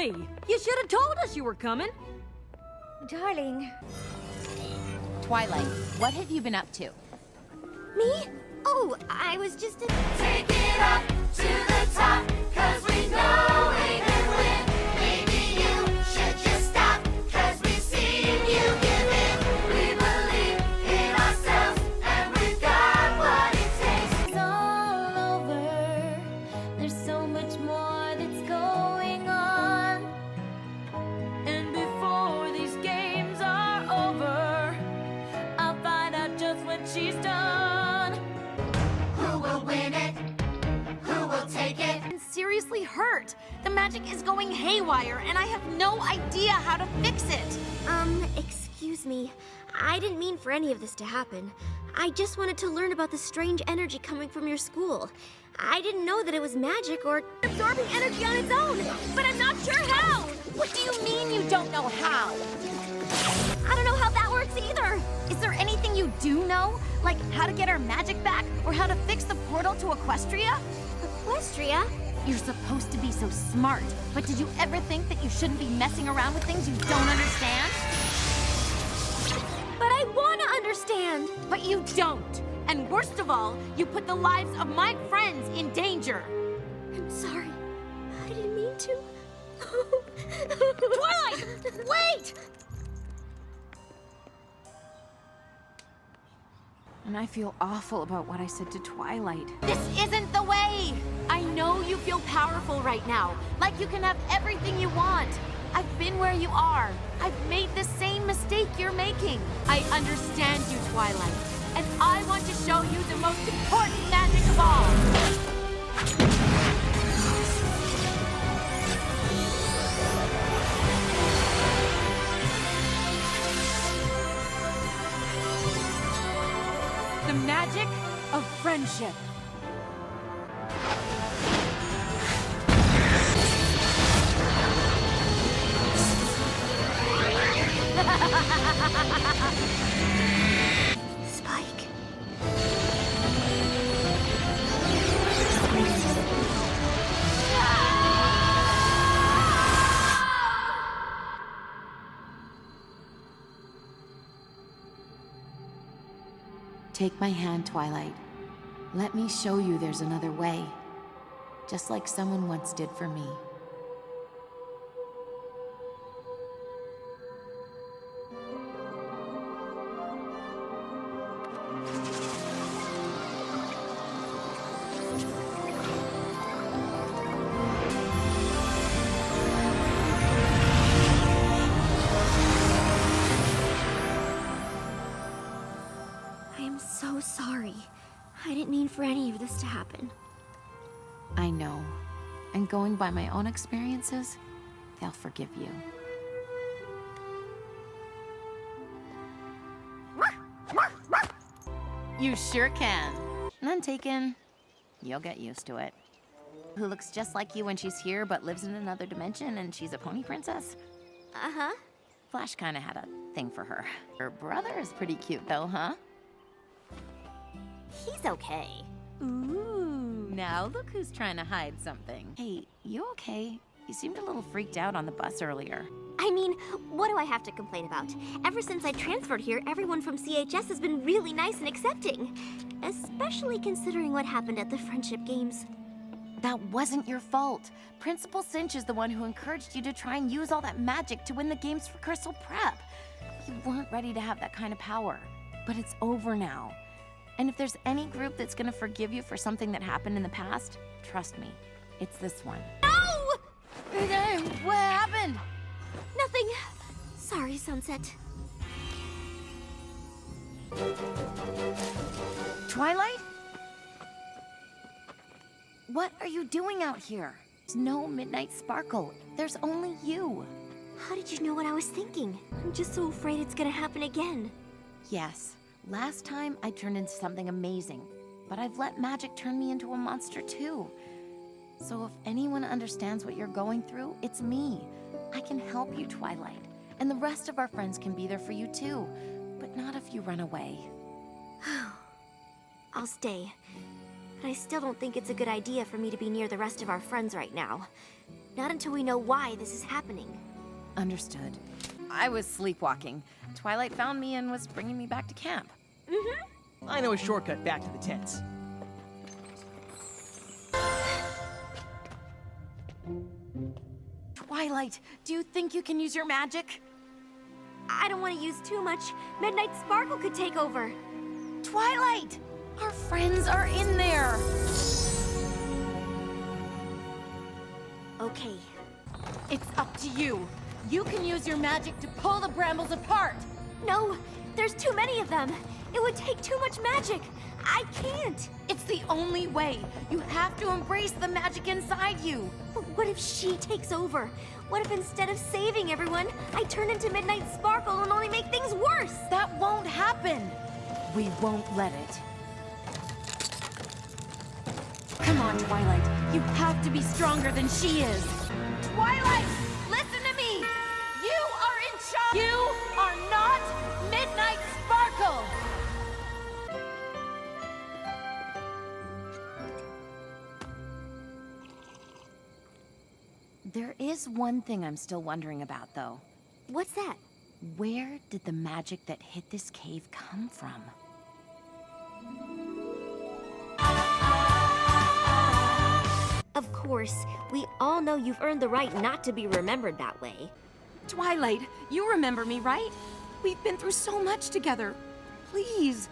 Hey, you should have told us you were coming. Darling. Twilight, what have you been up to? Me? Oh, I was just Take it up to the top, 'cause we know we can win. Maybe you should just stop, 'cause we've seen you give in. We believe in ourselves, and we've got what it takes. It's all over. There's so much more that's going on. And before these games are over, I'll find out just what she's done. Who will win it? Who will take it? I'm seriously hurt. The magic is going haywire, and I have no idea how to fix it. Excuse me. I didn't mean for any of this to happen. I just wanted to learn about the strange energy coming from your school. I didn't know that it was magic or absorbing energy on its own, but I'm not sure how. What do you mean you don't know how? I don't know how that works either. Is there anything you do know? Like how to get our magic back, or how to fix the portal to Equestria? Equestria? You're supposed to be so smart, but did you ever think that you shouldn't be messing around with things you don't understand? But I want to understand. But you don't. And worst of all, you put the lives of my friends in danger. I'm sorry. I didn't mean to. Twilight! Wait! And I feel awful about what I said to Twilight. This isn't the way! I know you feel powerful right now, like you can have everything you want. I've been where you are. I've made the same mistake you're making. I understand you, Twilight, and I want to show you the most important magic of all. The magic of friendship. Spike. Take my hand, Twilight. Let me show you there's another way. Just like someone once did for me. I am so sorry. I didn't mean for any of this to happen. I know. And going by my own experiences, they'll forgive you. You sure can. None taken. You'll get used to it. Who looks just like you when she's here but lives in another dimension and she's a pony princess? Uh-huh. Flash kinda had a thing for her. Her brother is pretty cute though, huh? He's okay. Ooh, now look who's trying to hide something. Hey, you okay? You seemed a little freaked out on the bus earlier. I mean, what do I have to complain about? Ever since I transferred here, everyone from CHS has been really nice and accepting. Especially considering what happened at the friendship games. That wasn't your fault. Principal Cinch is the one who encouraged you to try and use all that magic to win the games for Crystal Prep. You weren't ready to have that kind of power. But it's over now. And if there's any group that's gonna forgive you for something that happened in the past, trust me, it's this one. No! What happened? Nothing. Sorry, Sunset. Twilight? What are you doing out here? There's no midnight sparkle. There's only you. How did you know what I was thinking? I'm just so afraid it's gonna happen again. Yes, last time I turned into something amazing, but I've let magic turn me into a monster too. So if anyone understands what you're going through, it's me. I can help you, Twilight. And the rest of our friends can be there for you too. But not if you run away. I'll stay. But I still don't think it's a good idea for me to be near the rest of our friends right now. Not until we know why this is happening. Understood. I was sleepwalking. Twilight found me and was bringing me back to camp. I know a shortcut back to the tents. Twilight, do you think you can use your magic? I don't want to use too much. Midnight Sparkle could take over. Twilight! Our friends are in there! Okay. It's up to you. You can use your magic to pull the brambles apart. No, there's too many of them. It would take too much magic. I can't. It's the only way. You have to embrace the magic inside you. But what if she takes over? What if instead of saving everyone, I turn into Midnight Sparkle and only make things worse? That won't happen. We won't let it. Come on, Twilight. You have to be stronger than she is. Twilight, listen to me. You are in charge. You are not Midnight Sparkle. There is one thing I'm still wondering about, though. What's that? Where did the magic that hit this cave come from? Of course, we all know you've earned the right not to be remembered that way. Twilight, you remember me, right? We've been through so much together. Please.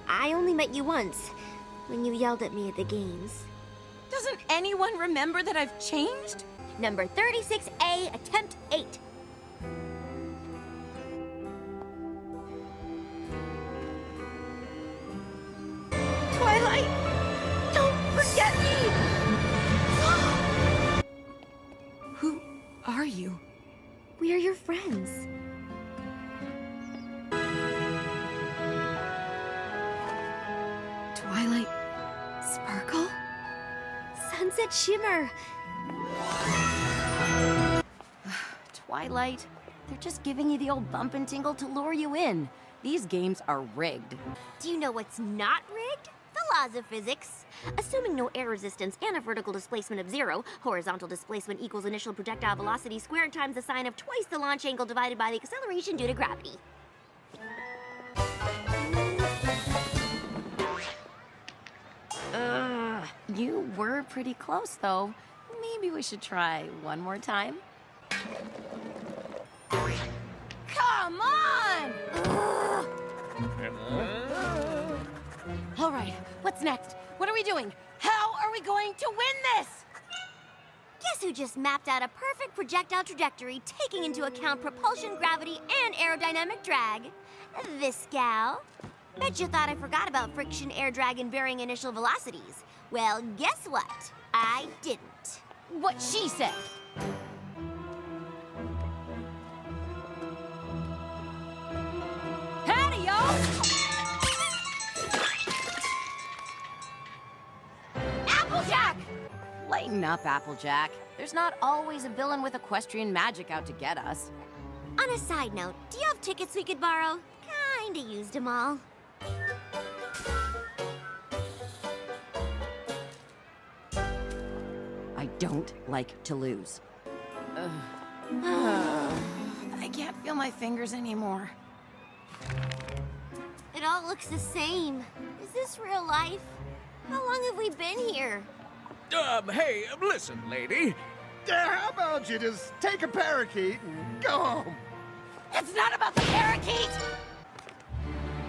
I only met you once, when you yelled at me at the games. Doesn't anyone remember that I've changed? Number 36A, attempt 8. Twilight, don't forget me! Who are you? We are your friends. Twilight Sparkle? Sunset Shimmer. Twilight, they're just giving you the old bump and tingle to lure you in. These games are rigged. Do you know what's not rigged? The laws of physics. Assuming no air resistance and a vertical displacement of 0, horizontal displacement equals initial projectile velocity squared times the sine of twice the launch angle divided by the acceleration due to gravity. You were pretty close, though. Maybe we should try one more time. Come on! All right, what's next? What are we doing? How are we going to win this? Guess who just mapped out a perfect projectile trajectory taking into account propulsion, gravity, and aerodynamic drag? This gal. Bet you thought I forgot about friction, air drag, and varying initial velocities. Well, guess what? I didn't. What she said. Howdy, y'all! Applejack! Lighten up, Applejack. There's not always a villain with equestrian magic out to get us. On a side note, do you have tickets we could borrow? Kinda used them all. I don't like to lose. I can't feel my fingers anymore. It all looks the same. Is this real life? How long have we been here? Hey, listen, lady. How about you just take a parakeet and go home? It's not about the parakeet!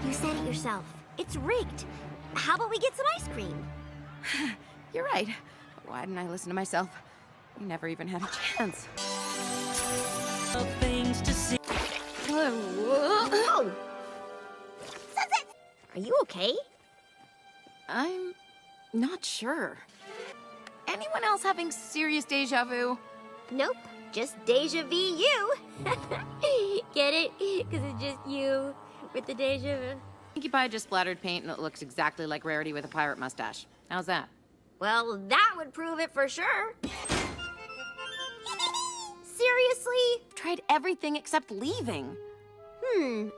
You said it yourself. It's rigged. How about we get some ice cream? You're right. Why didn't I listen to myself? We never even had a chance. Things to see. Whoa! Sunset! Are you okay? I'm not sure. Anyone else having serious deja vu? Nope, just deja vu you. Get it? Because it's just you with the deja vu. Pinkie Pie just splattered paint and it looks exactly like Rarity with a pirate mustache. How's that? Well, that would prove it for sure. Seriously? Tried everything except leaving.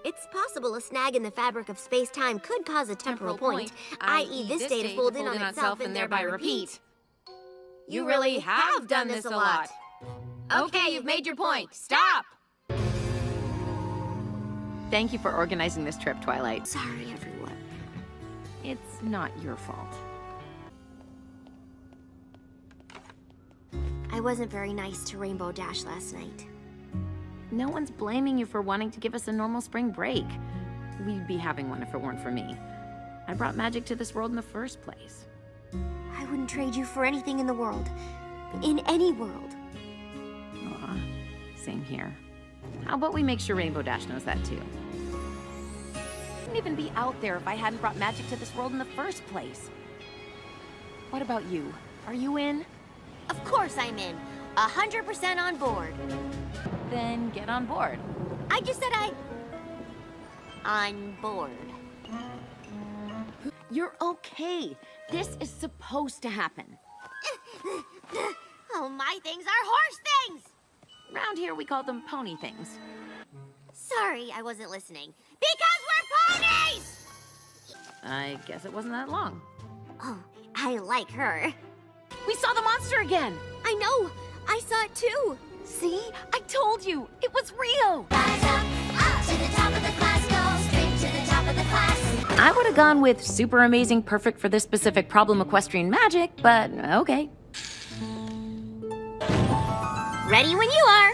It's possible a snag in the fabric of space-time could cause a temporal point, i.e. this data fold in on itself and thereby repeat. You really have done this a lot. Okay, you've made your point. Stop! Thank you for organizing this trip, Twilight. Sorry, everyone. It's not your fault. I wasn't very nice to Rainbow Dash last night. No one's blaming you for wanting to give us a normal spring break. We'd be having one if it weren't for me. I brought magic to this world in the first place. I wouldn't trade you for anything in the world. In any world. Aw, same here. How about we make sure Rainbow Dash knows that too? I wouldn't even be out there if I hadn't brought magic to this world in the first place. What about you? Are you in? Of course I'm in. 100% on board. Then get on board. I just said on board. You're okay. This is supposed to happen. Oh, my things are horse things! Around here we call them pony things. Sorry, I wasn't listening. Because we're ponies! I guess it wasn't that long. Oh, I like her. We saw the monster again! I know! I saw it too! See? I told you! It was real! Rise up to the top of the class, go straight to the top of the class. I would have gone with super amazing, perfect for this specific problem equestrian magic, but okay. Ready when you are!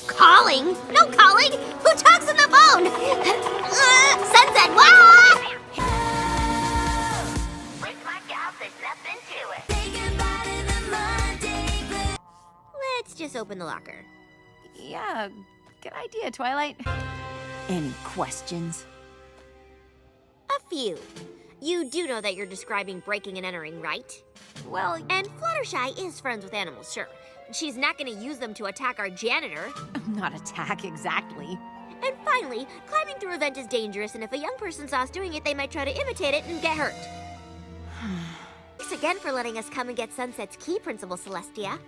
Calling? No calling! Who talks on the phone? Sunset, what? With my gal, there's nothing to it. Say goodbye to the Monday blue. Let's just open the locker. Yeah, good idea, Twilight. Any questions? A few. You do know that you're describing breaking and entering, right? Well, And Fluttershy is friends with animals, sure. She's not gonna use them to attack our janitor. not attack exactly. And finally, climbing through a vent is dangerous, and if a young person saw us doing it, they might try to imitate it and get hurt. Thanks again for letting us come and get Sunset's key, Principal Celestia.